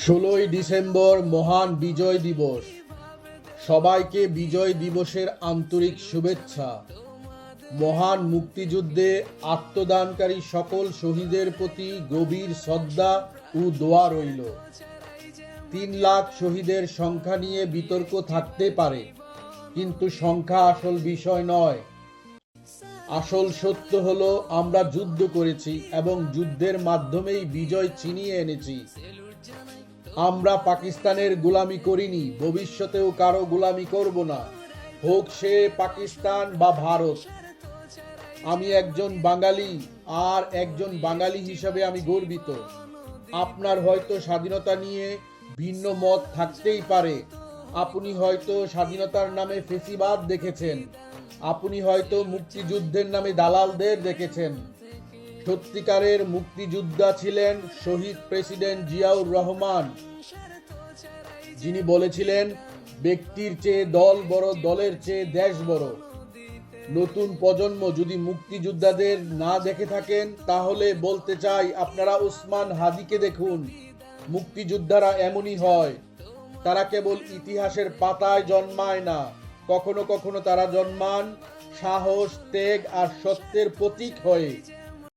16ই December মহান বিজয় দিবস। সবাইকে বিজয় দিবসের আন্তরিক শুভেচ্ছা। মহান মুক্তিযুদ্ধে আত্মদানকারী সকল শহীদের প্রতি গভীর শ্রদ্ধা ও দোয়া রইল। 3 লাখ শহীদের সংখ্যা নিয়ে বিতর্ক থাকতে পারে, কিন্তু সংখ্যা আসল বিষয় নয়। আসল সত্য হলো আমরা যুদ্ধ করেছি এবং যুদ্ধের মাধ্যমেই বিজয় ছিনিয়ে এনেছি। আমরা পাকিস্তানের গোলামি করিনি, ভবিষ্যতেও কারো গোলামি করব না, হোক সে পাকিস্তান বা ভারত। আমি একজন বাঙালি, আর একজন বাঙালি হিসাবে আমি গর্বিত। আপনার হয়তো স্বাধীনতা নিয়ে ভিন্ন মত থাকতেই পারে। আপনি হয়তো স্বাধীনতার নামে ফেসিবাদ দেখেছেন, আপনি হয়তো মুক্তিযুদ্ধের নামে দালালদের দেখেছেন। সত্যিকারের মুক্তিযোদ্ধা ছিলেন শহীদ প্রেসিডেন্ট জিয়াউর রহমান, যিনি বলেছিলেন, ব্যক্তির চেয়ে দল বড়, দলের চেয়ে দেশ বড়। নতুন প্রজন্ম যদি মুক্তিযোদ্ধাদের না দেখে থাকেন, তাহলে বলতে চাই, আপনারা ওসমান হাদিকে দেখুন। মুক্তিযোদ্ধারা এমনই হয়, তারা কেবল ইতিহাসের পাতায় জন্মায় না, কখনো কখনো তারা জন্মান সাহস, ত্যাগ আর সত্যের প্রতীক হয়ে।